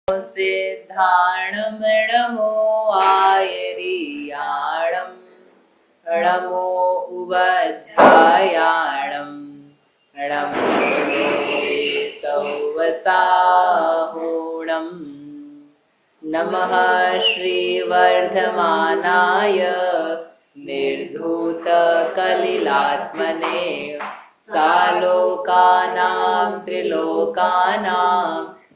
सिद्धाणमृणमो आयरीयाणं णमो उवध्यायाणं णमो सौवसाहुणं नमः श्रीवर्धमानाय निर्धूतकलिलात्मने सालोकानां त्रिलोकानां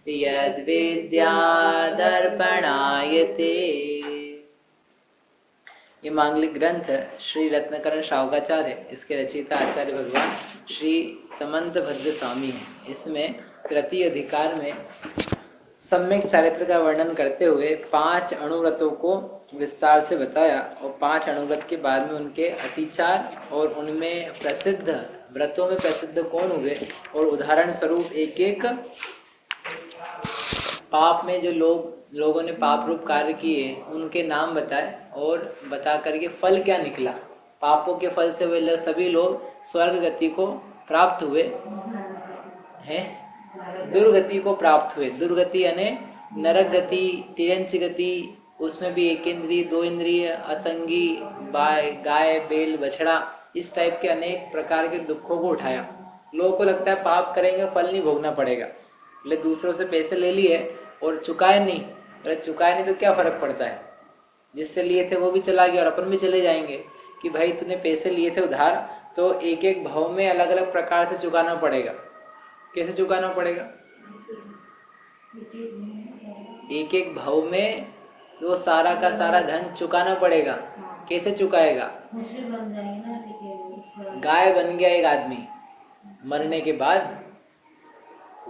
यद्विद्यादर्पणायते। ये मांगलिक ग्रंथ श्री रत्नकरण शावकाचार्य, इसके रचयिता आचार्य भगवान श्री समंत भद्र स्वामी हैं। इसमें तृतीय अधिकार में सम्यक चारित्र का वर्णन करते हुए 5 अनुव्रतों को विस्तार से बताया और 5 अनुव्रत के बाद में उनके अतिचार और उनमें प्रसिद्ध व्रतों में प्रसिद्ध कौन हुए और उदाहरण स्वरूप एक एक पाप में जो लोगों ने पाप रूप कार्य किए उनके नाम बताए और बता करके फल क्या निकला। पापों के फल से वे सभी लोग स्वर्ग गति को प्राप्त हुए हैं, दुर्गति को प्राप्त हुए। दुर्गति यानी नरक गति, तिरंच गति, उसमें भी 1 इंद्रिय 2 इंद्रिय, असंगी, गाय बैल बछड़ा, इस टाइप के अनेक प्रकार के दुखों को उठाया। लोगों को लगता है पाप करेंगे फल नहीं भोगना पड़ेगा, बोले दूसरों से पैसे ले लिए और चुकाए नहीं, बोले चुकाए नहीं तो क्या फर्क पड़ता है, जिससे लिए थे वो भी चला गया और अपन भी चले जाएंगे। कि भाई तूने पैसे लिए थे उधार तो एक एक भाव में अलग अलग प्रकार से चुकाना पड़ेगा। कैसे चुकाना पड़ेगा? एक एक भाव में वो सारा का सारा धन चुकाना पड़ेगा। कैसे चुकाएगा? गाय बन गया एक आदमी, मरने के बाद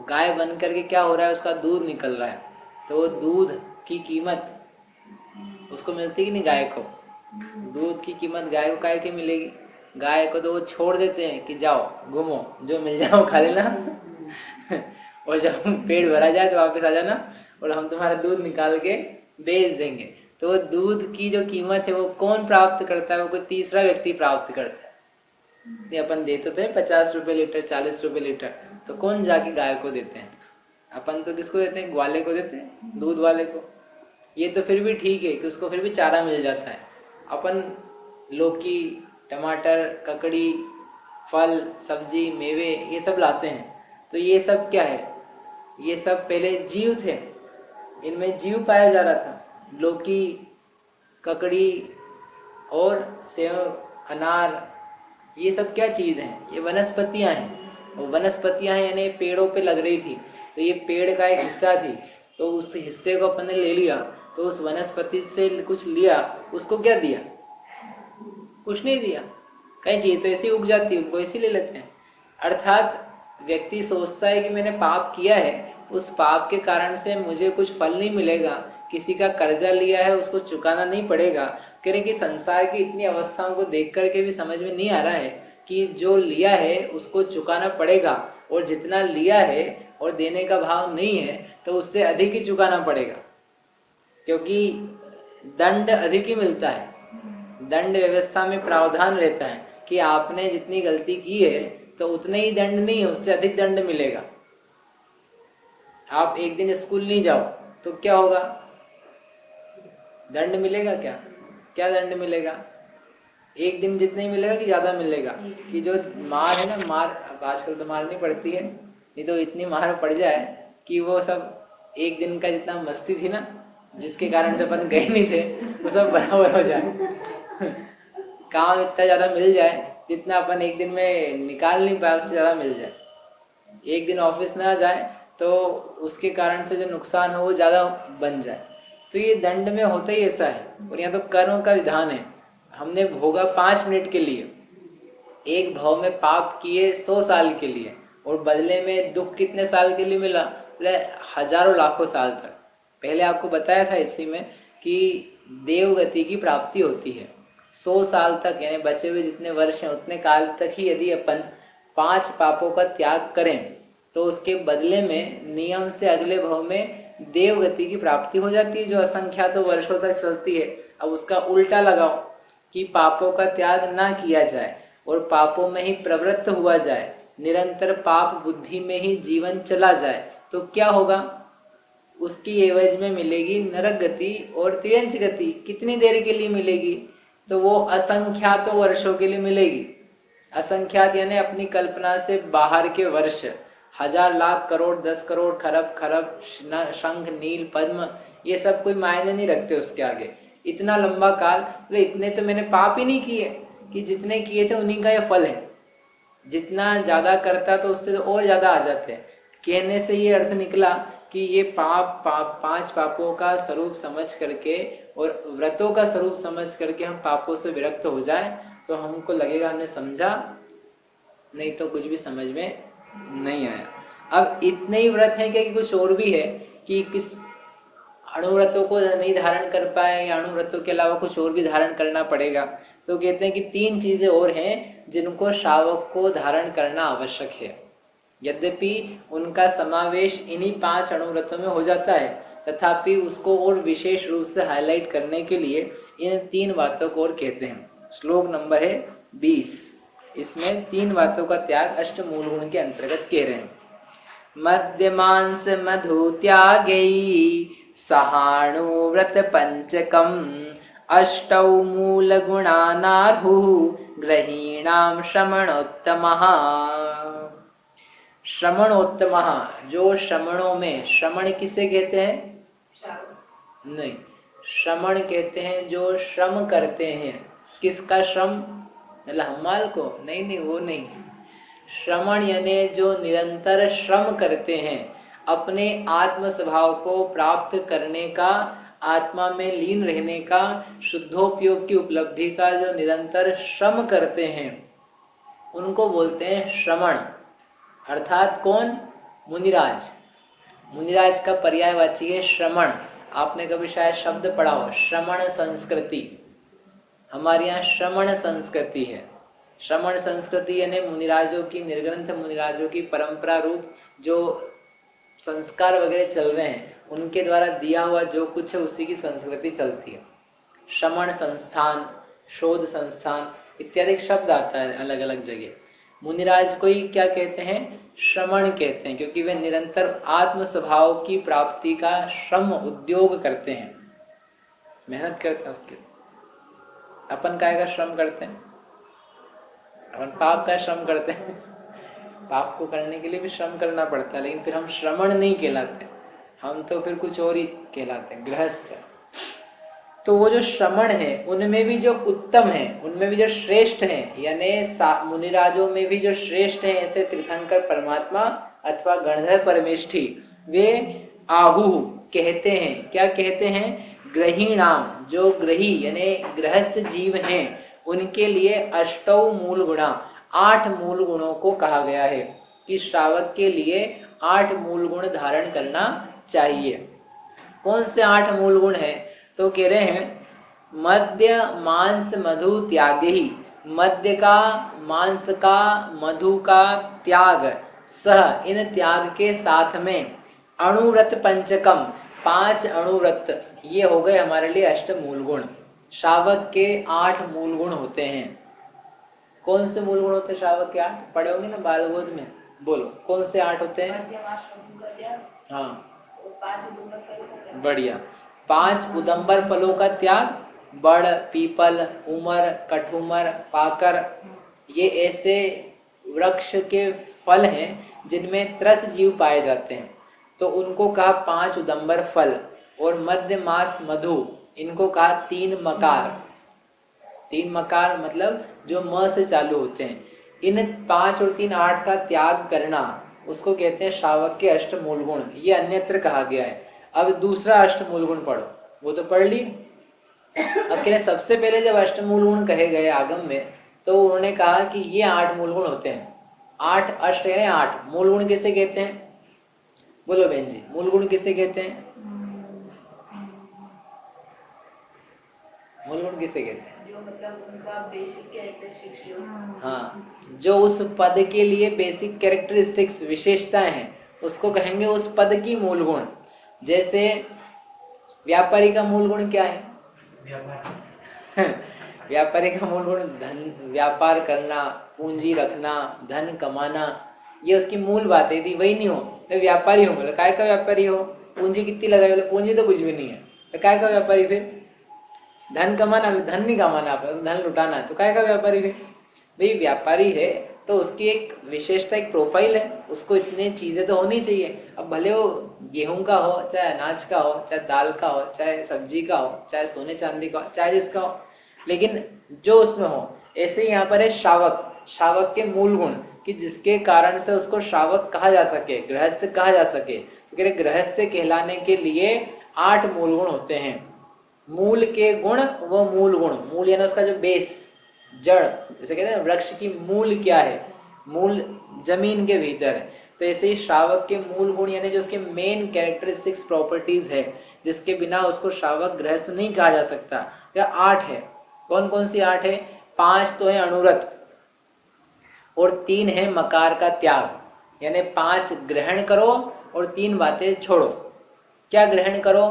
गाय बन करके क्या हो रहा है, उसका दूध निकल रहा है, तो वो दूध की कीमत उसको मिलती कि नहीं? गाय को दूध की कीमत गाय को काय की मिलेगी? गाय को तो वो छोड़ देते हैं कि जाओ घूमो, जो मिल जाओ खा लेना और जब पेट भरा जाए तो वापस आ जाना और हम तुम्हारा दूध निकाल के बेच देंगे। तो वो दूध की जो कीमत है वो कौन प्राप्त करता है? वो कोई तीसरा व्यक्ति प्राप्त करता है। ये अपन देते तो है 50 रुपए लीटर, 40 रुपए लीटर, तो कौन जाके गाय को देते हैं? अपन तो किसको देते हैं? ग्वाले को देते हैं, दूध वाले को। ये तो फिर भी ठीक है कि उसको फिर भी चारा मिल जाता है। अपन लौकी, टमाटर, ककड़ी, फल, सब्जी, मेवे ये सब लाते हैं, तो ये सब क्या है? ये सब पहले जीव थे, इनमें जीव पाया जा रहा था। लौकी, ककड़ी और सेव, अनार, ये सब क्या चीज हैं? ये वनस्पतियां हैं। और वनस्पतियां हैं यानी पेड़ों पे लग रही थी, तो ये पेड़ का एक हिस्सा थी, तो उस हिस्से को अपन ने ले लिया, तो उस वनस्पति से कुछ लिया, उसको क्या दिया? कुछ नहीं दिया। कई चीज तो ऐसी उग जाती है, उनको ऐसी ले लेते हैं। अर्थात व्यक्ति सोचता है कि मैंने पाप किया है, उस पाप के कारण से मुझे कुछ फल नहीं मिलेगा, किसी का कर्जा लिया है उसको चुकाना नहीं पड़ेगा। कह रहे कि संसार की इतनी अवस्थाओं को देख करके भी समझ में नहीं आ रहा है कि जो लिया है उसको चुकाना पड़ेगा, और जितना लिया है और देने का भाव नहीं है तो उससे अधिक ही चुकाना पड़ेगा, क्योंकि दंड अधिक ही मिलता है। दंड व्यवस्था में प्रावधान रहता है कि आपने जितनी गलती की है तो उतने ही दंड नहीं है, उससे अधिक दंड मिलेगा। आप एक दिन स्कूल नहीं जाओ तो क्या होगा? दंड मिलेगा क्या? क्या दंड मिलेगा? एक दिन जितना ही मिलेगा कि ज्यादा मिलेगा? कि जो मार है ना, मार अब आजकल तो मार नहीं पड़ती है, नहीं तो इतनी मार पड़ जाए कि वो सब एक दिन का जितना मस्ती थी ना, जिसके कारण से अपन गए नहीं थे, वो सब बराबर हो जाए काम इतना ज्यादा मिल जाए जितना अपन एक दिन में निकाल नहीं पाए उससे ज्यादा मिल जाए। एक दिन ऑफिस ना जाए तो उसके कारण से जो नुकसान हो वो ज्यादा बन जाए। तो ये दंड में होता ही ऐसा है। और यहाँ तो कर्म का विधान है। हमने भोगा 5 मिनट के लिए, एक भाव में पाप किए 100 साल के लिए, और बदले में दुख कितने साल के लिए मिला? हजारों लाखों साल तक। पहले आपको बताया था इसी में कि देवगति की प्राप्ति होती है 100 साल तक, यानी बचे हुए जितने वर्ष हैं उतने काल तक ही यदि अपन 5 पापों का त्याग करें तो उसके बदले में नियम से अगले भाव में देवगति की प्राप्ति हो जाती है, जो असंख्यात वर्षों तक चलती है। अब उसका उल्टा लगाओ कि पापों का त्याग ना किया जाए और पापों में ही प्रवृत्त हुआ जाए, निरंतर पाप बुद्धि में ही जीवन चला जाए, तो क्या होगा? उसकी एवज में मिलेगी नरक गति और तिर्यंच गति। कितनी देर के लिए मिलेगी? तो वो असंख्यात वर्षों के लिए मिलेगी। असंख्यात यानी अपनी कल्पना से बाहर के वर्ष, 1000 लाख करोड़ 10 करोड़ खरब खरब शंख नील पद्म, ये सब कोई मायने नहीं रखते उसके आगे। इतना लंबा काल, बोले इतने तो मैंने पाप ही नहीं किए कि जितने किए थे उन्हीं का ये फल है। जितना ज्यादा करता तो उससे तो और ज्यादा आ जाते। कहने से ये अर्थ निकला कि ये पाप 5 पापों का स्वरूप समझ करके और व्रतों का स्वरूप समझ करके हम पापों से विरक्त हो जाएं तो हमको लगेगा हमने समझा, नहीं तो कुछ भी समझ में नहीं आया। अब इतने ही व्रत हैं कि कुछ और भी है कि किस अणुव्रतों को नहीं धारण कर पाए या अणुव्रतों के अलावा कुछ और भी धारण करना पड़ेगा। तो कहते हैं कि 3 चीजें और हैं जिनको श्रावक को धारण करना आवश्यक है। यद्यपि उनका समावेश इन्हीं 5 अणुव्रतों में हो जाता है, तथापि उसको और विशेष रूप से हाईलाइट करने के लिए इन 3 बातों को और कहते हैं। श्लोक नंबर है 20। इसमें 3 बातों का त्याग अष्टमूल गुण के अंतर्गत कह रहे हैं। मद्यमांस मधु त्यागै सहाणुव्रत पंचकम अष्टौ मूल गुणानार्हुः ग्रहीणाम श्रमणोत्तमः। श्रमणोत्तमः, जो श्रमणों में, श्रमण किसे कहते हैं? नहीं, श्रमण कहते हैं जो श्रम करते हैं। किसका श्रम? मतलब हमाल को? नहीं, वो नहीं। श्रमण यानी जो निरंतर श्रम करते हैं, अपने आत्म स्वभाव को प्राप्त करने का, आत्मा में लीन रहने का, शुद्धोपयोग की उपलब्धि का जो निरंतर श्रम करते हैं, उनको बोलते हैं श्रमण। अर्थात कौन? मुनिराज। मुनिराज का पर्यायवाची है श्रमण। आपने कभी शायद शब्द पढ़ा हो, श्रमण संस्कृति। हमारे यहाँ श्रमण संस्कृति है। श्रमण संस्कृति यानी मुनिराजों की, निर्ग्रंथ मुनिराजों की परंपरा रूप जो संस्कार वगैरह चल रहे हैं, उनके द्वारा दिया हुआ जो कुछ है उसी की संस्कृति चलती है। श्रमण संस्थान, शोध संस्थान इत्यादि शब्द आता है अलग अलग जगह। मुनिराज को ही क्या कहते हैं? श्रमण कहते हैं, क्योंकि वे निरंतर आत्म स्वभाव की प्राप्ति का श्रम उद्योग करते हैं, मेहनत करते हैं उसके। अपन काय का श्रम करते हैं? अपन पाप का श्रम करते हैं। पाप को करने के लिए भी श्रम करना पड़ता है, लेकिन फिर हम श्रमण नहीं कहलाते, हम तो फिर कुछ और ही कहलाते हैं, गृहस्थ। तो वो जो श्रमण है उनमें भी जो उत्तम है, उनमें भी जो श्रेष्ठ है, यानी मुनिराजों में भी जो श्रेष्ठ है, ऐसे तीर्थंकर परमात्मा अथवा गणधर परमेष्ठी, वे आहु कहते हैं। क्या कहते हैं? ग्रहीणाम, जो ग्रही यानी गृहस्थ जीव हैं, उनके लिए अष्टौ मूल गुणा, 8 मूल गुणों को कहा गया है कि श्रावक के लिए 8 मूल गुण धारण करना चाहिए। कौन से 8 मूल गुण है? तो कह रहे हैं मद्य मांस मधु त्याग ही, मद्य का, मांस का, मधु का त्याग, सह इन त्याग के साथ में अणुव्रत पंचकम, 5 अणुव्रत, ये हो गए हमारे लिए अष्ट मूल गुण। श्रावक के 8 मूल गुण होते हैं। कौन से मूल गुण होते हैं श्रावक के? 8 पढ़े होंगे ना बालबोध में, बोलो कौन से 8 होते हैं? हाँ बढ़िया। 5 उदंबर फलों का त्याग, बड़, पीपल, उमर, कठुमर, पाकर, ये ऐसे वृक्ष के फल हैं जिनमें त्रस जीव पाए जाते हैं, तो उनको कहा 5 उदंबर फल। और मध्य मास मधु, इनको कहा 3 मकार। 3 मकार मतलब जो म से चालू होते हैं। इन 5 और 3 8 का त्याग करना, उसको कहते हैं श्रावक के अष्ट मूल गुण। ये अन्यत्र कहा गया है। अब दूसरा अष्ट मूल गुण पढ़ो, वो तो पढ़ ली। अब कह रहे सबसे पहले जब अष्ट मूल गुण कहे गए आगम में, तो उन्होंने कहा कि ये 8 मूल गुण होते हैं। 8 अष्ट यानी 8 मूल गुण किसे कहते हैं? बोलो बहन जी, मूल गुण किसे कहते हैं? मूल गुण किसे कहते हैं? जो मतलब उनका बेसिक कैरेक्टरिस्टिक्स, हाँ, जो उस पद के लिए बेसिक कैरेक्टरिस्टिक्स, विशेषताएं हैं, उसको कहेंगे उस पद की मूल गुण। जैसे व्यापारी का मूल गुण क्या है? व्यापारी का मूल गुण धन, व्यापार करना, पूंजी रखना, धन कमाना, ये उसकी मूल बात है। यदि वही नहीं हो तो व्यापारी हो, मतलब काय का व्यापारी हो? पूंजी कितनी लगाई? बोले पूंजी तो कुछ भी नहीं है। तो काय का व्यापारी फिर? धन कमाना, धन नहीं कमाना आपने, धन लुटाना है, तो काय का व्यापारी फिर? भाई व्यापारी है तो उसकी एक विशेषता, एक प्रोफाइल है, उसको इतनी चीजें तो होनी चाहिए। अब भले वो गेहूं का हो, चाहे अनाज का हो, चाहे दाल का हो, चाहे सब्जी का हो, चाहे सोने चांदी का हो, चाहे जिसका हो, लेकिन जो उसमें हो। ऐसे ही यहाँ पर है श्रावक। श्रावक के मूल गुण कि जिसके कारण से उसको श्रावक कहा जा सके, गृहस्थ कहा जा सके। तो कह रहे गृहस्थ कहलाने के लिए 8 मूल गुण होते हैं। मूल के गुण, वो मूल गुण, मूल यानी उसका जो बेस, जड़, जैसे कहते हैं वृक्ष की मूल क्या है, मूल जमीन के भीतर है। तो ऐसे ही श्रावक के मूल गुण यानी जो उसके मेन कैरेक्टरिस्टिक्स, प्रॉपर्टीज है, जिसके बिना उसको श्रावक गृहस्थ नहीं कहा जा सकता। या 8 है। कौन कौन सी 8 है? 5 तो है अनुरत और 3 है मकार का त्याग। यानी 5 ग्रहण करो और 3 बातें छोड़ो। क्या ग्रहण करो?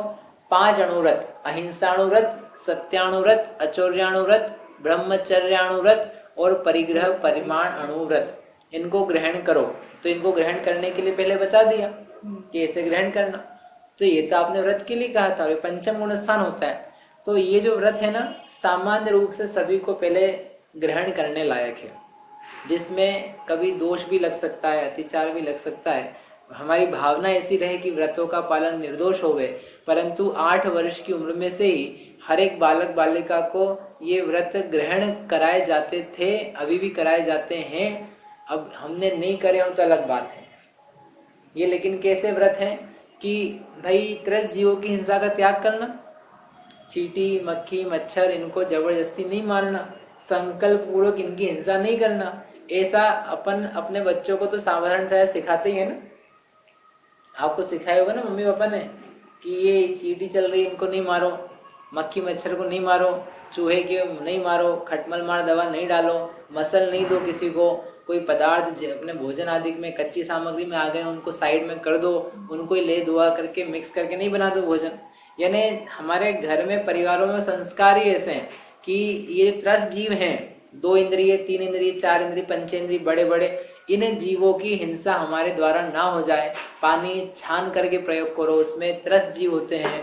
5 अनुरत, अहिंसाणुव्रत, सत्याणुव्रत, अचौर्याणुव्रत, ब्रह्मचर्याणुव्रत और परिग्रह परिमाण अनुव्रत, इनको ग्रहण करो। तो इनको ग्रहण करने के लिए पहले बता दिया कि ऐसे ग्रहण करना। तो ये तो आपने व्रत के लिए कहा था, और पंचम गुण स्थान होता है। तो ये जो व्रत है ना, सामान्य रूप से सभी को पहले ग्रहण करने लायक है, जिसमें कभी दोष भी लग सकता है, अतिचार भी लग सकता है। हमारी भावना ऐसी रहे कि व्रतों का पालन निर्दोष होवे, परंतु 8 वर्ष की उम्र में से ही हर एक बालक बालिका को ये व्रत ग्रहण कराए जाते थे, अभी भी कराए जाते हैं। अब हमने नहीं करे हो तो अलग बात है ये, लेकिन कैसे व्रत है कि भाई त्रस्त जीवों की हिंसा का त्याग करना, चींटी, मक्खी, मच्छर, इनको जबरदस्ती नहीं मारना, संकल्प पूर्वक इनकी हिंसा नहीं करना। ऐसा अपन अपने बच्चों को तो साधारणतः सिखाते ही है ना। आपको सिखाया होगा ना मम्मी पापा ने कि ये चींटी चल रही है, इनको नहीं मारो, मक्खी मच्छर को नहीं मारो, चूहे के नहीं मारो, खटमल मार दवा नहीं डालो, मसल नहीं दो किसी को, कोई पदार्थ अपने भोजन आदि में कच्ची सामग्री में आ गए उनको साइड में कर दो, उनको ही ले धुआ करके मिक्स करके नहीं बना दो भोजन। यानी हमारे घर में, परिवारों में संस्कार ही ऐसे हैं कि ये त्रस्त जीव हैं, 2 इंद्रिय, 3 इंद्रिय, 4 इंद्रिय, पंचेंद्रिय, बड़े बड़े, इन जीवों की हिंसा हमारे द्वारा ना हो जाए। पानी छान करके प्रयोग करो, उसमें त्रस्त जीव होते हैं।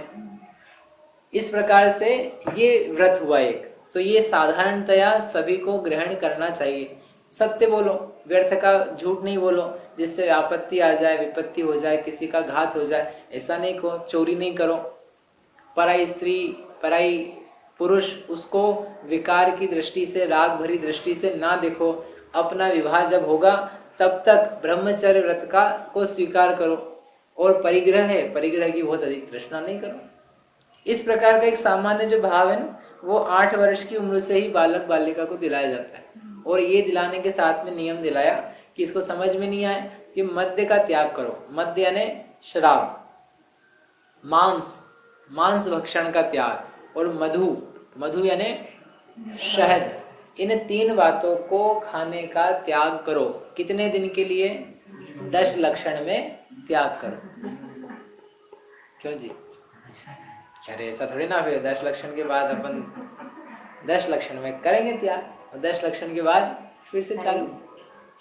इस प्रकार से ये व्रत हुआ एक। तो ये साधारणतया सभी को ग्रहण करना चाहिए। सत्य बोलो, व्यर्थ का झूठ नहीं बोलो, जिससे आपत्ति आ जाए, विपत्ति हो जाए, किसी का घात हो जाए, ऐसा नहीं करो। चोरी नहीं करो, पराई स्त्री, पराई पुरुष, उसको विकार की दृष्टि से, राग भरी दृष्टि से ना देखो। अपना विवाह जब होगा तब तक ब्रह्मचर्य व्रत का को स्वीकार करो, और परिग्रह है, परिग्रह की बहुत अधिक तृष्णा नहीं करो। इस प्रकार का एक सामान्य जो भाव है ना, वो 8 वर्ष की उम्र से ही बालक बालिका को दिलाया जाता है। और ये दिलाने के साथ में नियम दिलाया कि इसको समझ में नहीं आए कि मद्य का त्याग करो। मद्य यानी शराब, मांस भक्षण का त्याग, और मधु, मधु यानी शहद, इन 3 बातों को खाने का त्याग करो। कितने दिन के लिए? 10 लक्षण में त्याग करो। क्यों जी? अरे ऐसा थोड़ी ना, फिर 10 लक्षण के बाद अपन 10 लक्षण में करेंगे त्याग, और 10 लक्षण के बाद फिर से चालू।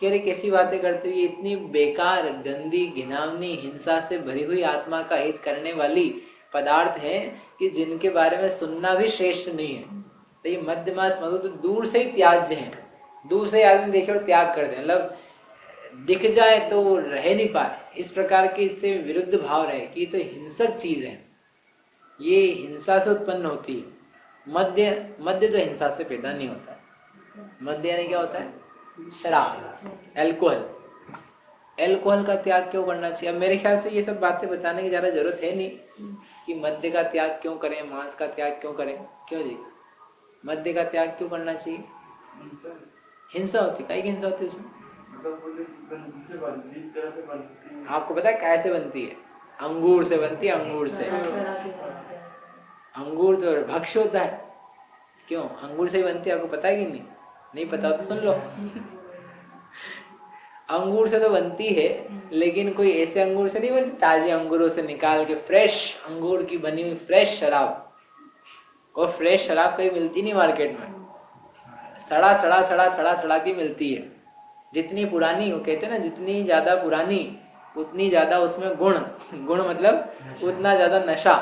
कह रहे कैसी बातें करते हुए, इतनी बेकार, गंदी, घिनौनी, हिंसा से भरी हुई आत्मा का हित करने वाली पदार्थ है कि जिनके बारे में सुनना भी श्रेष्ठ नहीं है। तो ये मद्य मांस मधु तो दूर से ही त्याज्य है। दूर से आदमी देखे और त्याग कर दे, मतलब दिख जाए तो रह नहीं पाए, इस प्रकार के इससे विरुद्ध भाव रहे कि तो हिंसक चीज है, ये हिंसा से उत्पन्न होती है। मद्य तो हिंसा से पैदा नहीं होता है। मद्य यानी क्या होता है? शराब, एल्कोहल। एल्कोहल का त्याग क्यों करना चाहिए? अब मेरे ख्याल से ये सब बातें बताने की ज्यादा जरूरत है नहीं कि मद्य का त्याग क्यों करें, मांस का त्याग क्यों करें। क्यों जी? मद्य का त्याग क्यों करना चाहिए? हिंसा होती, काहे की हिंसा होती है उसमें? आपको पता है कैसे बनती है? अंगूर से बनती है, अंगूर से। अंगूर तो भक्ष्य होता है। क्यों? अंगूर से ही बनती है, आपको पता है कि नहीं? नहीं पता तो सुन लो। अंगूर से तो बनती है, लेकिन कोई ऐसे अंगूर से नहीं बनती, ताजे अंगूरों से निकाल के फ्रेश अंगूर की बनी हुई फ्रेश शराब। और फ्रेश शराब कहीं मिलती नहीं मार्केट में, सड़ा की मिलती है। जितनी पुरानी, वो कहते हैं ना, जितनी ज्यादा पुरानी उतनी ज्यादा उसमें गुण, गुण मतलब उतना ज्यादा नशा।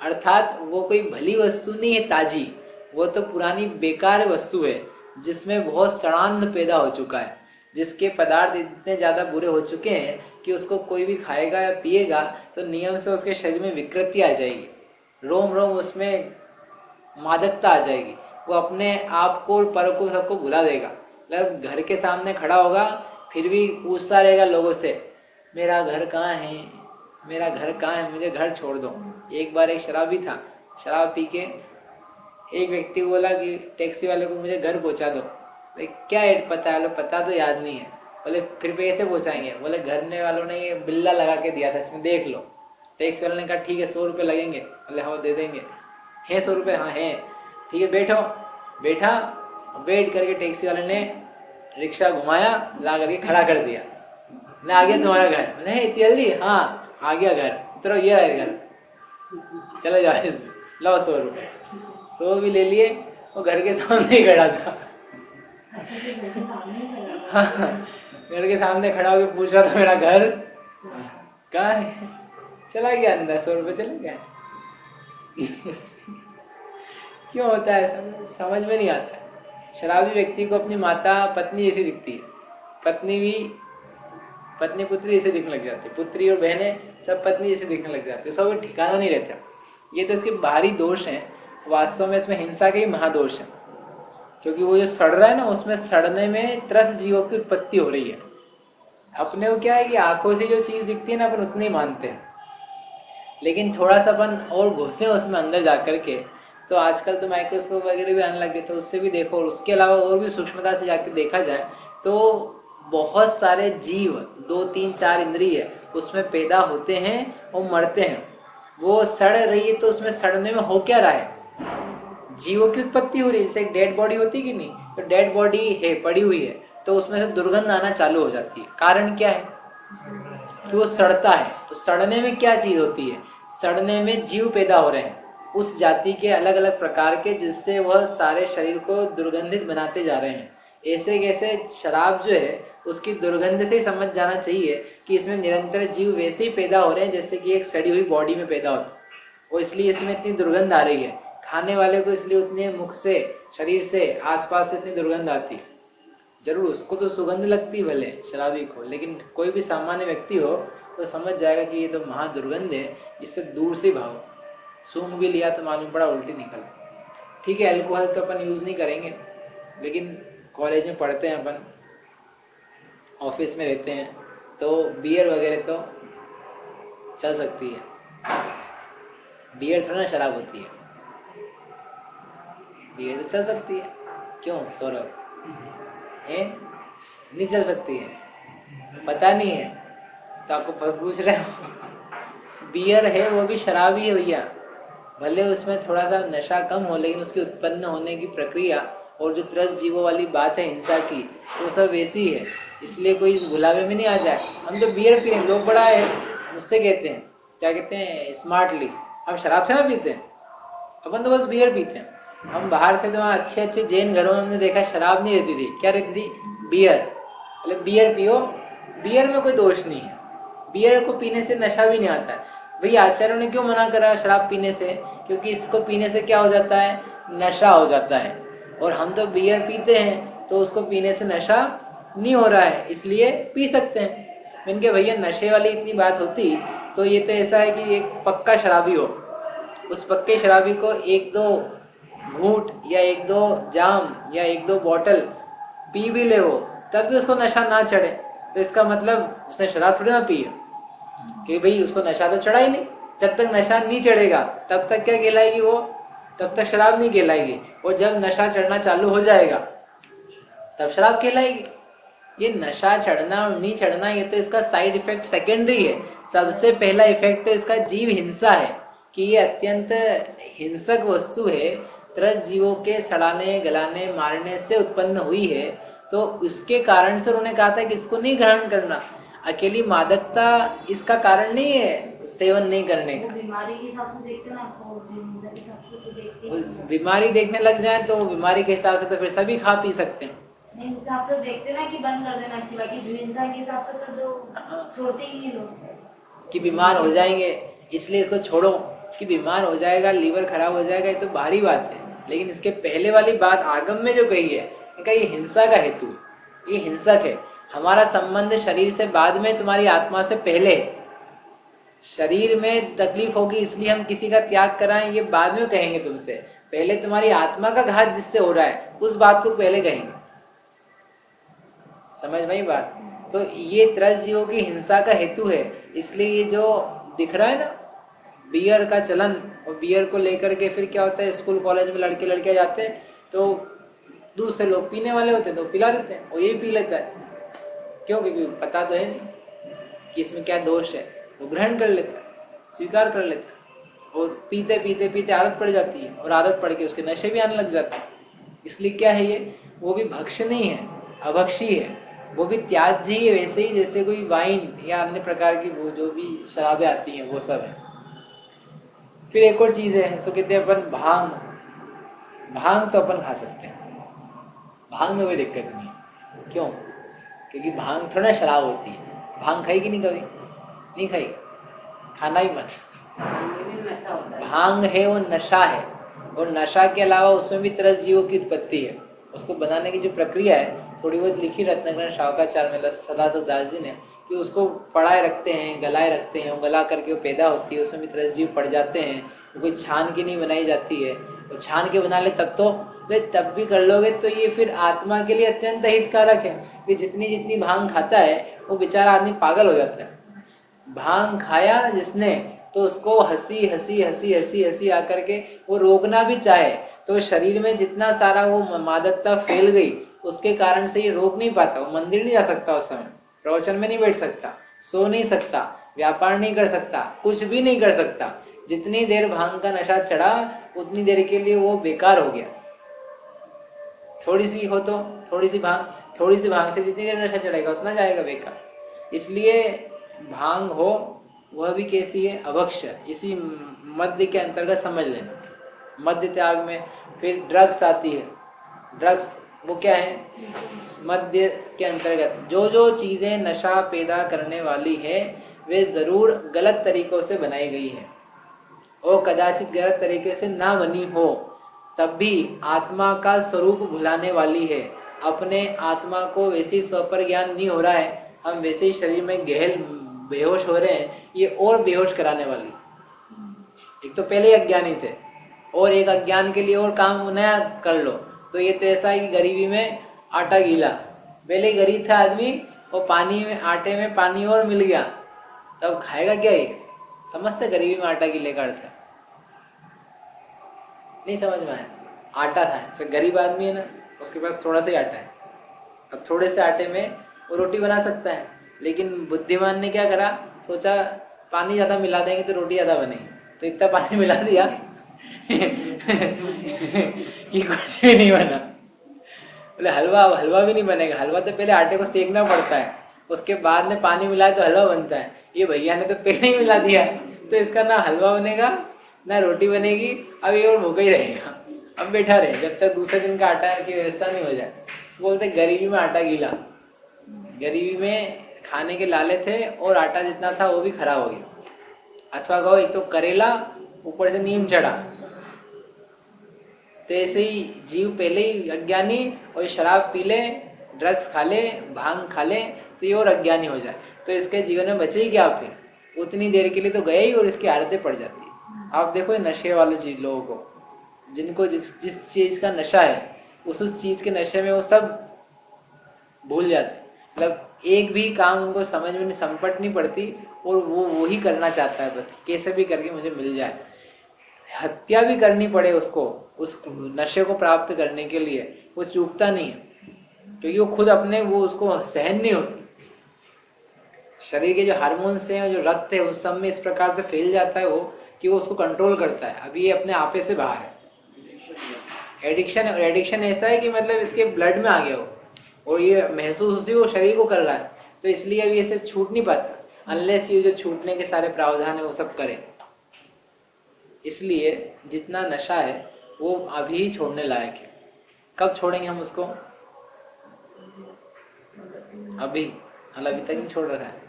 अर्थात वो कोई भली वस्तु नहीं है ताजी, वो तो पुरानी बेकार वस्तु है जिसमें बहुत सड़ांध पैदा हो चुका है, जिसके पदार्थ इतने ज्यादा बुरे हो चुके हैं कि उसको कोई भी खाएगा या पिएगा तो नियम से उसके शरीर में विकृति आ जाएगी, रोम रोम उसमें मादकता आ जाएगी, वो अपने आप को और पर को सबको भुला देगा। मतलब घर के सामने खड़ा होगा फिर भी पूछता रहेगा लोगों से मेरा घर कहाँ है, मेरा घर कहाँ है, मुझे घर छोड़ दो। एक बार एक शराबी था, शराब पी के एक व्यक्ति को बोला कि टैक्सी वाले को मुझे घर पहुंचा दो। बोले क्या पता है? पता तो याद नहीं है। बोले फिर पैसे पहुंचाएंगे? बोले घरने वालों ने ये बिल्ला लगा के दिया था, इसमें देख लो। टैक्सी वाले ने कहा ठीक है 100 रुपये लगेंगे। बोले हाँ दे देंगे। है 100 रुपये? हाँ है। ठीक है बैठो। बैठा, वेट करके टैक्सी वाले ने रिक्शा घुमाया, ला करके खड़ा कर दिया। ना आ गया तुम्हारा घर? बोले इतनी जल्दी? हाँ आ गया घर, उतरो ये रहा घर, चले जाओ इसमें, लो 100 रुपये। 100 भी ले लिए। वो घर के सामने ही खड़ा था। हाँ, घर के सामने खड़ा होकर पूछ रहा था मेरा घर कहाँ है। चला गया अंदर, 100 रुपये चले गया। क्यों होता है ऐसा? समझ में नहीं आता। शराबी व्यक्ति को अपनी माता पत्नी जैसी दिखती है, पत्नी भी पत्नी पुत्री जैसे दिखने लग जाती है, पुत्री और बहनें सब पत्नी जैसे दिखने लग जाती है, उसका कोई ठिकाना नहीं रहता। ये तो इसके बाहरी दोष हैं, वास्तव में इसमें हिंसा के ही महादोष है। क्योंकि वो जो सड़ रहा है ना, उसमें सड़ने में त्रस्त जीवों की उत्पत्ति हो रही है। अपने को क्या है कि आंखों से जो चीज दिखती है ना अपन उतनी मानते हैं, लेकिन थोड़ा सा अपन और घुसे उसमें अंदर जाकर के, तो आजकल तो माइक्रोस्कोप वगैरह भी आने लगे, तो उससे भी देखो, और उसके अलावा और भी सूक्ष्मता से जाकर देखा जाए तो बहुत सारे जीव, 2, 3, 4 इंद्रिय उसमें पैदा होते हैं और मरते हैं। वो सड़ रही है तो उसमें सड़ने में हो क्या रहा है? जीवों की उत्पत्ति हो रही है। जैसे एक डेड बॉडी होती कि नहीं, तो डेड बॉडी है पड़ी हुई है तो उसमें से दुर्गंध आना चालू हो जाती है। कारण क्या है? कि वो सड़ता है। तो सड़ने में क्या चीज होती है? सड़ने में जीव पैदा हो रहे हैं उस जाति के अलग अलग प्रकार के, जिससे वह सारे शरीर को दुर्गंधित बनाते जा रहे हैं। ऐसे कैसे शराब जो है उसकी दुर्गंध से ही समझ जाना चाहिए कि इसमें निरंतर जीव वैसे ही पैदा हो रहे हैं जैसे कि एक सड़ी हुई बॉडी में पैदा होता है, और इसलिए इसमें इतनी दुर्गंध आ रही है। खाने वाले को इसलिए उतने मुख से, शरीर से, आसपास से इतनी दुर्गंध आती है। जरूर उसको तो सुगंध लगती भले शराबी को, लेकिन कोई भी सामान्य व्यक्ति हो तो समझ जाएगा कि ये तो महादुर्गंध है, इससे दूर से भागो। सूंघ भी लिया तो मालूम पड़ा उल्टी निकल। ठीक है, अल्कोहल तो अपन यूज नहीं करेंगे, लेकिन कॉलेज में पढ़ते हैं अपन, ऑफिस में रहते हैं, तो बियर वगैरह तो चल सकती है। बियर थोड़ा ना शराब होती है, बियर तो चल सकती है। क्यों सौरभ है? नहीं चल सकती है? पता नहीं है तो आपको पूछ रहे हो। बियर है वो भी शराब ही है भैया, भले उसमें थोड़ा सा नशा कम हो, लेकिन उसकी उत्पन्न होने की प्रक्रिया और जो त्रस्त जीवों वाली बात है हिंसा की, वो सब वैसी है। इसलिए कोई इस भुलावे में नहीं आ जाए। हम तो बियर पी रहे हैं, लोग बड़ा है उससे कहते हैं, क्या कहते हैं, स्मार्टली। हम शराब से ना पीते हैं, अपन तो बस बियर पीते हैं। हम बाहर थे तो वहाँ अच्छे अच्छे जैन घरों में हमने देखा शराब नहीं रहती थी, क्या रहती थी? बियर। मतलब बियर पियो, बियर में कोई दोष नहीं है, बियर को पीने से नशा भी नहीं आता है। भैया आचार्यों ने क्यों मना करा शराब पीने से? क्योंकि इसको पीने से क्या हो जाता है? नशा हो जाता है। और हम तो बियर पीते हैं तो उसको पीने से नशा नहीं हो रहा है, इसलिए पी सकते हैं। इनके भैया नशे वाली इतनी बात होती तो ये तो ऐसा है कि एक पक्का शराबी हो, उस पक्के शराबी को 1-2 घूंट या 1-2 जाम या 1-2 बॉटल पी भी ले वो, तब भी उसको नशा ना चढ़े, तो इसका मतलब उसने शराब थोड़ी ना पी है, कि भाई उसको नशा तो चढ़ा ही नहीं। जब तक नशा नहीं चढ़ेगा तब तक क्या कहलाएगी वो? तब तक शराब नहीं कहलाएगी। और जब नशा चढ़ना चालू हो जाएगा तब शराब कहलाएगी। ये नशा चढ़ना और नहीं चढ़ना ये तो इसका साइड इफेक्ट सेकेंडरी है। सबसे पहला इफेक्ट तो इसका जीव हिंसा है कि ये अत्यंत हिंसक वस्तु है, त्रस्त जीवों के सड़ाने, गलाने, मारने से उत्पन्न हुई है। तो उसके कारण से उन्होंने कहा था कि इसको नहीं ग्रहण करना। अकेली मादकता इसका कारण नहीं है सेवन नहीं करने का। बीमारी के हिसाब से देखते ना, के हिसाब से तो देखते बीमारी देखने लग जाए तो बीमारी के हिसाब से तो फिर सभी खा पी सकते हैं। इन हिसाब से देखते ना कि बंद कर देना चाहिए, बाकी जो इंसान के हिसाब से तो जो छोड़ते ही नहीं लोग कि बीमार हो जाएंगे इसलिए इसको छोड़ो, कि बीमार हो जाएगा, लीवर खराब हो जाएगा, ये तो बाहरी बात है। लेकिन इसके पहले वाली बात आगम में जो कही है, इनका ये हिंसा का हेतु है, ये हिंसक है। हमारा संबंध शरीर से बाद में, तुम्हारी आत्मा से पहले है। शरीर में तकलीफ होगी इसलिए हम किसी का त्याग कराएं, ये बाद में कहेंगे तुमसे। पहले तुम्हारी आत्मा का घात जिससे हो रहा है उस बात को पहले कहेंगे। समझ में बात? तो ये त्रस जीवों की हिंसा का हेतु है। इसलिए ये जो दिख रहा है ना बियर का चलन, और बियर को लेकर के फिर क्या होता है, स्कूल कॉलेज में लड़के लड़कियां जाते हैं तो दूसरे लोग पीने वाले होते हैं तो पिला देते हैं, और ये भी पी लेता है। क्यों? क्योंकि पता तो है नहीं कि इसमें क्या दोष है, तो ग्रहण कर लेता है, स्वीकार कर लेता है, और पीते पीते पीते आदत पड़ जाती है, और आदत पड़ के उसके नशे भी आने लग जाते हैं। इसलिए क्या है ये, वो भी भक्ष्य नहीं है, अभक्षी है, वो भी त्याज्य ही है, वैसे ही जैसे कोई वाइन या अन्य प्रकार की वो जो भी शराबें आती हैं वो सब है। फिर एक और चीज है, सो कहते हैं अपन भांग। भांग तो अपन खा सकते हैं, भांग में कोई दिक्कत नहीं है। क्यों? क्योंकि भांग थोड़ा शराब होती है। भांग खाई कि नहीं कभी? नहीं खाई, खाना ही मत। भांग है वो नशा है, और नशा के अलावा उसमें भी त्रस जीवों की उत्पत्ति है। उसको बनाने की जो प्रक्रिया है थोड़ी बहुत लिखी रत्नग्रंथ शावकाचार्य में सदाशिव दास जी ने, कि उसको पड़ाए रखते हैं, गलाए रखते हैं, गला करके वो पैदा होती है, उसमें भी त्रस जीव पड़ जाते हैं। कोई छान की नहीं बनाई जाती है, तो छान के बना ले तब तो तब भी कर लोगे तो ये फिर आत्मा के लिए अत्यंत हितकारक है। कि जितनी जितनी भांग खाता है वो बेचारा आदमी पागल हो जाता है। भांग खाया जिसने तो उसको हंसी हंसी हंसी हंसी हंसी आकर के वो रोकना भी चाहे तो शरीर में जितना सारा वो मादकता फैल गई उसके कारण से ये रोक नहीं पाता। वो मंदिर नहीं जा सकता, उस समय प्रवचन में नहीं बैठ सकता, सो नहीं सकता, व्यापार नहीं कर सकता, कुछ भी नहीं कर सकता। जितनी देर भांग का नशा चढ़ा उतनी देर के लिए वो बेकार हो गया। थोड़ी सी हो तो थोड़ी सी भांग से जितनी देर नशा चढ़ेगा उतना जाएगा बेकार। इसलिए भांग हो वह भी कैसी है, अभक्ष्य। इसी मध्य के अंतर्गत समझ लेना, मध्य त्याग में। फिर ड्रग्स आती है, ड्रग्स वो क्या है, मध्य के अंतर्गत जो जो चीजें नशा पैदा करने वाली है वे जरूर गलत तरीकों से बनाई गई है, और कदाचित गलत तरीके से ना बनी हो तब भी आत्मा का स्वरूप भुलाने वाली है। अपने आत्मा को वैसे स्वपर ज्ञान नहीं हो रहा है, हम वैसे ही शरीर में गहल बेहोश हो रहे हैं, ये और बेहोश कराने वाली। एक तो पहले अज्ञानी थे और एक अज्ञान के लिए और काम नया कर लो, तो ये तो ऐसा है कि गरीबी में आटा गीला। पहले गरीब था आदमी और पानी में, आटे में पानी और मिल गया, तब खाएगा क्या? ये समझ से गरीबी में आटा गीले का अर्थ है नहीं समझ में आया। आटा था, गरीब आदमी है ना, उसके पास थोड़ा सा ही आटा है, अब थोड़े से आटे में वो रोटी बना सकता है। लेकिन बुद्धिमान ने क्या करा, सोचा पानी ज्यादा मिला देंगे तो रोटी ज्यादा बनेगी, तो इतना पानी मिला दिया कि कुछ भी नहीं बना। बोले हलवा भी नहीं बनेगा, हलवा तो पहले आटे को सेकना पड़ता है, उसके बाद में पानी मिलाए तो हलवा बनता है। ये भैया ने तो पहले ही मिला दिया, तो इसका ना हलवा बनेगा ना रोटी बनेगी, अब ये और भूखा ही रहेगा। अब बैठा रहे जब तक दूसरे दिन का आटा की व्यवस्था नहीं हो जाए। उसको बोलते गरीबी में आटा गीला। गरीबी में खाने के लाले थे और आटा जितना था वो भी खराब हो गया। अथवा कहो एक तो करेला ऊपर से नीम चढ़ा, तो ऐसे ही जीव पहले ही अज्ञानी, और शराब पी ले, ड्रग्स खा ले, भांग खा ले, तो ये और अज्ञानी हो जाए, तो इसके जीवन में बचे ही क्या? फिर उतनी देर के लिए तो गए ही और इसकी आदतें पड़ जाती है। आप देखो नशे वाले चीज लोगों को, जिनको जिस चीज का नशा है उस चीज के नशे में वो सब भूल जाते, मतलब एक भी काम उनको समझ में नहीं, संपट नहीं पड़ती, और वो ही करना चाहता है, बस कैसे भी करके मुझे मिल जाए। हत्या भी करनी पड़े उसको उस नशे को प्राप्त करने के लिए, वो चूकता नहीं है, क्योंकि वो खुद अपने वो उसको सहन नहीं होती। शरीर के जो हार्मोन्स हैं, जो रक्त है, उस सब में इस प्रकार से फैल जाता है वो कि वो उसको कंट्रोल करता है। अभी ये अपने आपे से बाहर है। एडिक्शन ऐसा है कि मतलब इसके ब्लड में आ गया हो, और ये महसूस उसी वो शरीर को कर रहा है, तो इसलिए अभी ऐसे छूट नहीं पाता अनलेस कि जो छूटने के सारे प्रावधान है वो सब करे। इसलिए जितना नशा है वो अभी ही छोड़ने लायक है। कब छोड़ेंगे हम उसको? अभी मतलब अभी तक नहीं छोड़ रहा है।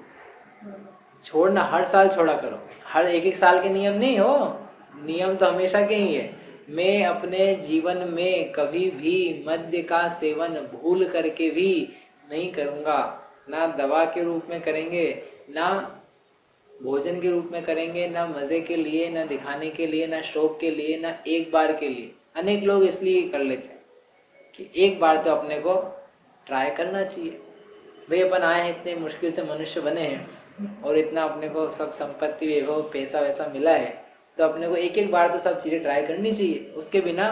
छोड़ना हर साल छोड़ा करो, हर एक एक साल के नियम नहीं हो, नियम तो हमेशा के ही है। मैं अपने जीवन में कभी भी मद्य का सेवन भूल करके भी नहीं करूंगा। ना दवा के रूप में करेंगे, ना भोजन के रूप में करेंगे, ना मजे के लिए, ना दिखाने के लिए, ना शौक के लिए, ना एक बार के लिए। अनेक लोग इसलिए कर लेते हैं कि एक बार तो अपने को ट्राई करना चाहिए। भाई अपन आए हैं, इतने मुश्किल से मनुष्य बने हैं और इतना अपने को सब संपत्ति वैभव पैसा वैसा मिला है, तो अपने को एक एक बार तो सब चीजें ट्राई करनी चाहिए, उसके बिना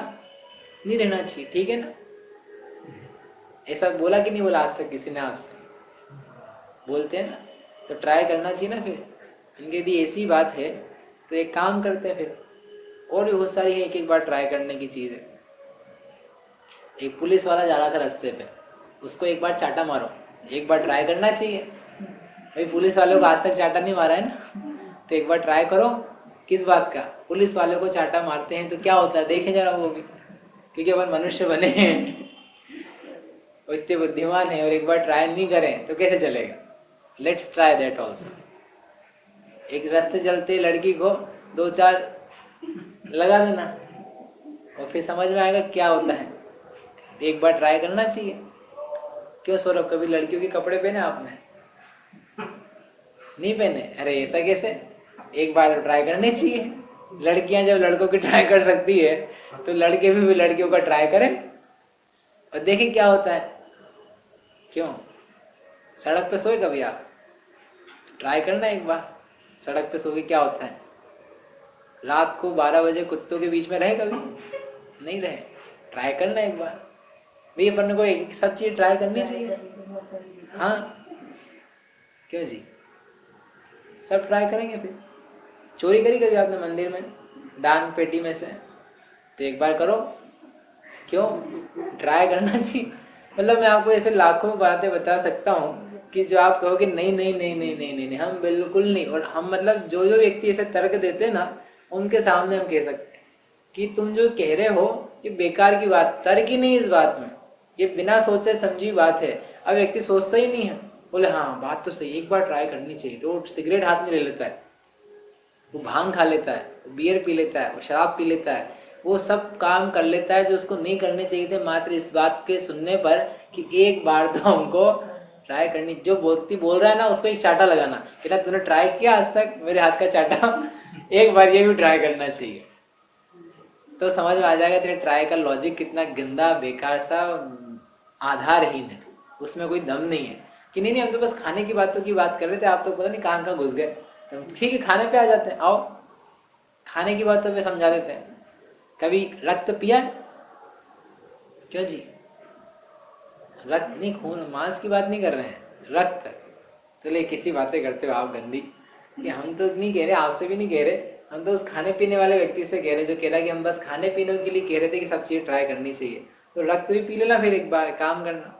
नहीं रहना चाहिए। ठीक है ना? ऐसा बोला कि नहीं बोला आज तक किसी ने आपसे? बोलते हैं ना, तो ट्राई करना चाहिए ना। फिर इनके यदि ऐसी बात है तो एक काम करते हैं फिर, और भी बहुत सारी है एक एक बार ट्राई करने की चीज है। एक पुलिस वाला जा रहा था रास्ते पे, उसको एक बार चाटा मारो, एक बार ट्राई करना चाहिए। भाई पुलिस वालों को आज तक चाटा नहीं मारा है ना, तो एक बार ट्राई करो। किस बात का? पुलिस वालों को चाटा मारते हैं तो क्या होता है, देखे जरा वो भी, क्योंकि अपन मनुष्य बने हैं, वो इतने बुद्धिमान है, और एक बार ट्राई नहीं करें तो कैसे चलेगा? Let's try that also. एक रास्ते चलते लड़की को दो चार लगा देना और फिर समझ में आएगा क्या होता है। एक बार ट्राई करना चाहिए। क्यों सौरभ, कभी लड़कियों के कपड़े पहने आपने? नहीं पहने? अरे ऐसा कैसे? एक बार तो ट्राई करनी चाहिए। लड़कियां जब लड़कों की ट्राई कर सकती है तो लड़के भी लड़कियों का ट्राई करें और देखें क्या होता है। क्यों? सड़क पे सोए कभी आप? ट्राई करना एक बार, सड़क पे सो के क्या होता है। रात को 12 बजे कुत्तों के बीच में रहे कभी? नहीं रहे। ट्राई करना एक बार। भाई अपन को एक सब चीज ट्राई करनी चाहिए। हाँ क्यों जी, सब ट्राई करेंगे। फिर चोरी करी कभी आपने मंदिर में दान पेटी में से? तो एक बार करो। क्यों? ट्राई करना चाहिए। मतलब मैं आपको ऐसे लाखों बातें बता सकता हूँ कि जो आप कहोगे नहीं नहीं नहीं नहीं नहीं नहीं, नहीं हम बिल्कुल नहीं। और हम मतलब जो जो व्यक्ति ऐसे तर्क देते हैं ना, उनके सामने हम कह सकते हैं कि तुम जो कह रहे हो ये बेकार की बात, तर्क ही नहीं इस बात में, ये बिना सोचे समझी बात है। अब व्यक्ति सोचता ही नहीं है, बोले हाँ बात तो सही, एक बार ट्राई करनी चाहिए, तो वो सिगरेट हाथ में ले लेता है, वो भांग खा लेता है, वो बियर पी लेता है, वो शराब पी लेता है, वो सब काम कर लेता है जो उसको नहीं करने चाहिए थे, मात्र इस बात के सुनने पर कि एक बार तो हमको ट्राई करनी। जो व्यक्ति बोल रहा है ना उसको एक चाटा लगाना, कि ना तूने ट्राई किया आज तक मेरे हाथ का चाटा, एक बार ये भी ट्राई करना चाहिए। तो समझ में आ जाएगा तेरे ट्राई का लॉजिक कितना गंदा बेकार सा आधारहीन है, उसमें कोई दम नहीं है। कि नहीं नहीं हम तो बस खाने की बातों की बात कर रहे थे, आप तो पता नहीं कहाँ कहाँ घुस गए। ठीक है खाने पे आ जाते हैं, आओ खाने की बातों पे समझा देते हैं। कभी रक्त पिया? क्यों जी? रक्त नहीं, खून मांस की बात नहीं कर रहे हैं, रक्त। तो ले किसी बातें करते हो आप गंदी, कि हम तो नहीं कह रहे, आपसे भी नहीं कह रहे, हम तो उस खाने पीने वाले व्यक्ति से कह रहे जो कह रहा है कि हम बस खाने पीने के लिए कह रहे थे कि सब चीज ट्राई करनी चाहिए। तो रक्त भी पी लेना, फिर एक बार काम करना,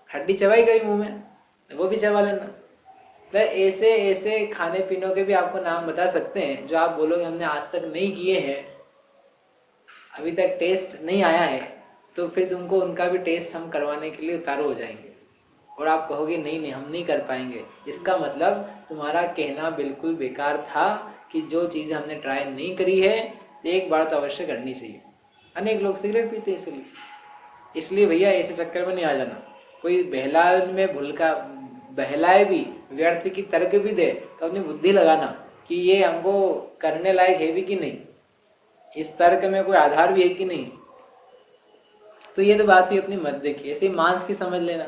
हड्डी चबाई गई मुंह में वो भी चबा लेना। तो ऐसे ऐसे खाने पीनों के भी आपको नाम बता सकते हैं जो आप बोलोगे हमने आज तक नहीं किए हैं, अभी तक टेस्ट नहीं आया है, तो फिर तुमको उनका भी टेस्ट हम करवाने के लिए उतारू हो जाएंगे और आप कहोगे नहीं नहीं हम नहीं कर पाएंगे। इसका मतलब तुम्हारा कहना बिल्कुल बेकार था कि जो चीजें हमने ट्राई नहीं करी है एक बार तो अवश्य करनी चाहिए। अनेक लोग सिगरेट पीते हैं इसलिए भैया ऐसे चक्कर में नहीं आ जाना। कोई बहलाए में भूलका बहलाए भी, व्यर्थ की तर्क भी दे तो अपनी बुद्धि लगाना कि ये हमको करने लायक है भी कि नहीं, इस तर्क में कोई आधार भी है कि नहीं। तो ये तो बात हुई अपनी मध्य की। ऐसे मांस की समझ लेना,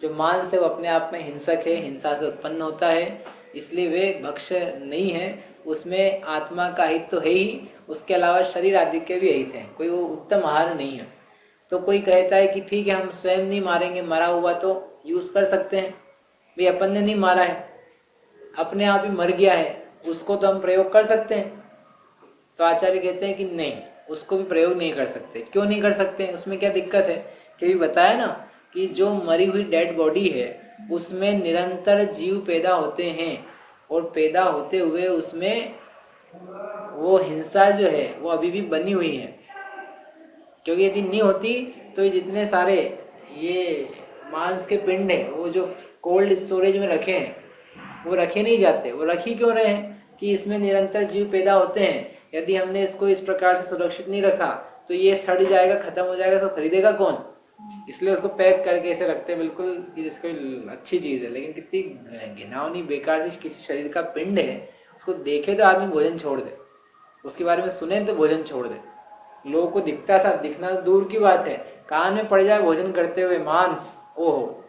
जो मांस है वो अपने आप में हिंसक है, हिंसा से उत्पन्न होता है, इसलिए वे भक्ष्य नहीं है। उसमें आत्मा का हित तो है ही, उसके अलावा शरीर आदि के भी हित है, कोई वो उत्तम आहार नहीं है। तो कोई कहता है कि ठीक है हम स्वयं नहीं मारेंगे, मरा हुआ तो यूज कर सकते हैं। भाई अपन ने नहीं मारा है, अपने आप ही मर गया है, उसको तो हम प्रयोग कर सकते हैं। तो आचार्य कहते हैं कि नहीं, उसको भी प्रयोग नहीं कर सकते। क्यों नहीं कर सकते? उसमें क्या दिक्कत है? कि बताया ना कि जो मरी हुई डेड बॉडी है उसमें निरंतर जीव पैदा होते हैं और पैदा होते हुए उसमें वो हिंसा जो है वो अभी भी बनी हुई है। क्योंकि यदि नहीं होती तो ये जितने सारे ये मांस के पिंड है वो जो कोल्ड स्टोरेज में रखे हैं वो रखे नहीं जाते। वो रखी क्यों रहे हैं कि इसमें निरंतर जीव पैदा होते हैं। यदि हमने इसको इस प्रकार से सुरक्षित नहीं रखा तो ये सड़ जाएगा, खत्म हो जाएगा, तो खरीदेगा कौन। इसलिए उसको पैक करके ऐसे रखते हैं बिल्कुल कि जिसको अच्छी चीज है। लेकिन कितनी घिनौनी बेकार चीज किसी शरीर का पिंड है, उसको देखे तो आदमी भोजन छोड़ दे, उसके बारे में सुने तो भोजन छोड़ दे। लोगों को दिखता था, दिखना दूर की बात है, कान में पड़ जाए भोजन करते हुए मांस, ओहो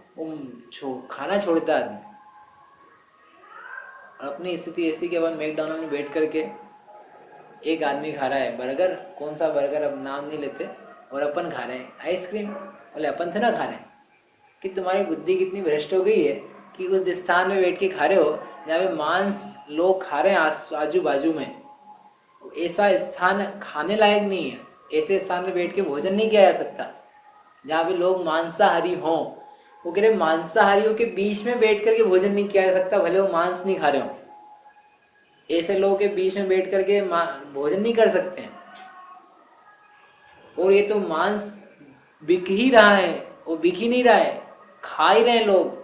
खाना छोड़ता आदमी। अपनी स्थिति ऐसी कि अपन मैकडॉनल्ड में बैठ करके एक आदमी खा रहा है बर्गर, कौन सा बर्गर अब नाम नहीं लेते, और अपन खा रहे हैं आइसक्रीम। बोले अपन थे ना खा रहे हैं। कि तुम्हारी बुद्धि कितनी भ्रष्ट हो गई है कि उस स्थान में बैठ के खा रहे हो जहाँ पे मांस लोग खा रहे हैं आजू बाजू में, ऐसा स्थान खाने लायक नहीं है। ऐसे स्थान में बैठ के भोजन नहीं किया जा सकता जहाँ पे लोग मांसाहारी हों। वो कह रहे मांसाहारियों के बीच में बैठ करके भोजन नहीं किया जा सकता, भले वो मांस नहीं खा रहे हो। ऐसे लोगों के बीच में बैठ करके भोजन नहीं कर सकते हैं। और ये तो मांस बिक ही रहा है, वो बिक ही नहीं रहा है, खा ही रहे हैं लोग।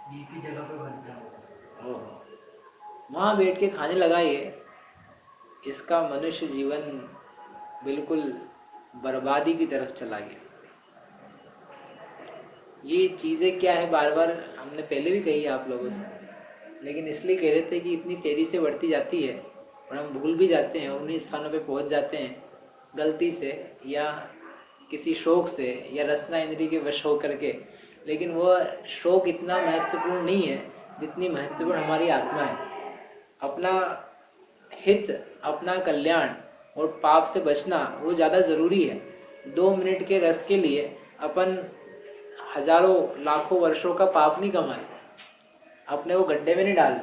की जगह पे बनता है वहां बैठ के खाने लगा ये। इसका मनुष्य जीवन बिल्कुल बर्बादी की तरफ चला गया। ये चीजें क्या है, बार बार हमने पहले भी कही है आप लोगों से, लेकिन इसलिए कह रहे थे कि इतनी तेजी से बढ़ती जाती है और हम भूल भी जाते हैं और उन्हीं स्थानों पे पहुंच जाते हैं गलती से या किसी शौक से या रसना इंद्री के वश हो करके। लेकिन वो शौक इतना महत्वपूर्ण नहीं है जितनी महत्वपूर्ण हमारी आत्मा है। अपना हित, अपना कल्याण और पाप से बचना वो ज्यादा जरूरी है। 2 मिनट के रस के लिए अपन हजारों लाखों वर्षों का पाप नहीं कमाए, अपने वो गड्ढे में नहीं डाल।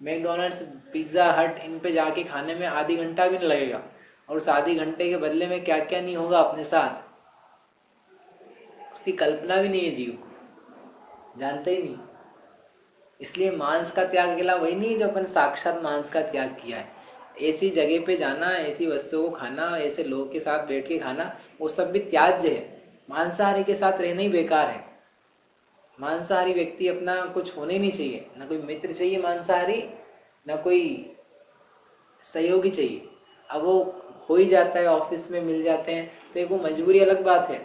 मैकडॉनल्ड्स, पिज्जा हट, इन पे जाके खाने में आधी घंटा भी नहीं लगेगा और उस आधी घंटे के बदले में क्या क्या नहीं होगा अपने साथ, उसकी कल्पना भी नहीं है जीव को, जानते ही नहीं। इसलिए मांस का त्याग अकेला वही नहीं जो अपन साक्षात मांस का त्याग किया है। ऐसी जगह पे जाना, ऐसी वस्तुओं को खाना, ऐसे लोगों के साथ बैठ के खाना, वो सब भी त्याज्य है। मांसाहारी के साथ रहना ही बेकार है। मांसाहारी व्यक्ति अपना कुछ होने नहीं चाहिए, ना कोई मित्र चाहिए मांसाहारी, ना कोई सहयोगी चाहिए। अब वो हो ही जाता है, ऑफिस में मिल जाते हैं तो एक वो मजबूरी अलग बात है,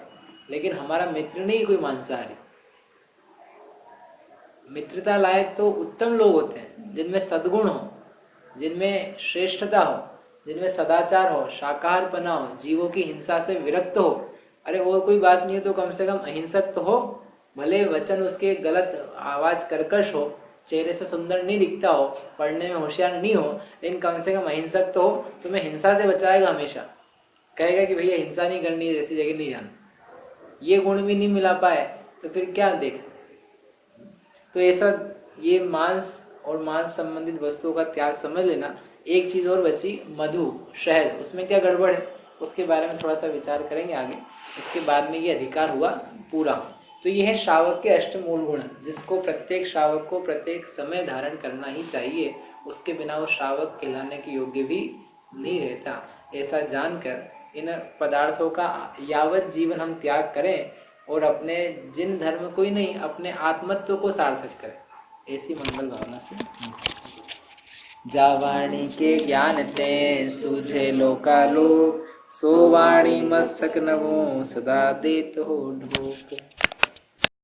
लेकिन हमारा मित्र नहीं कोई मांसाहारी। मित्रता लायक तो उत्तम लोग होते हैं जिनमें सद्गुण हो, जिनमें श्रेष्ठता हो, जिनमें सदाचार हो, शाकाहारपना हो, जीवों की हिंसा से विरक्त हो। अरे और कोई बात नहीं है तो कम से कम अहिंसक तो हो, भले वचन उसके गलत, आवाज कर्कश हो, चेहरे से सुंदर नहीं दिखता हो, पढ़ने में होशियार नहीं हो, लेकिन कम से कम अहिंसक तो हो। तुम्हें हिंसा से बचाएगा हमेशा, कहेगा कि भैया हिंसा नहीं करनी है, ऐसी जगह नहीं जाना। ये गुण भी नहीं मिला पाए तो फिर क्या देख। तो ऐसा ये मांस और मांस संबंधित वस्तुओं का त्याग समझ लेना। एक चीज और बची, मधु, शहद, उसमें क्या गड़बड़ है उसके बारे में थोड़ा सा विचार करेंगे आगे। इसके बाद में ये अधिकार हुआ पूरा। तो ये है श्रावक के अष्टमूल गुण, जिसको प्रत्येक श्रावक को प्रत्येक समय धारण करना ही चाहिए। उसके बिना वो श्रावक कहलाने के योग्य भी नहीं रहता। ऐसा जानकर इन पदार्थों का यावत जीवन हम त्याग करें और अपने जिन धर्म को ही नहीं, अपने आत्मत्व को सार्थक करें। ऐसी मंगल भावना से जा वाणी के ज्ञान ते सूझे लोकालोक, सो वाणी मस्तक नवो सदा देत हो ढोक।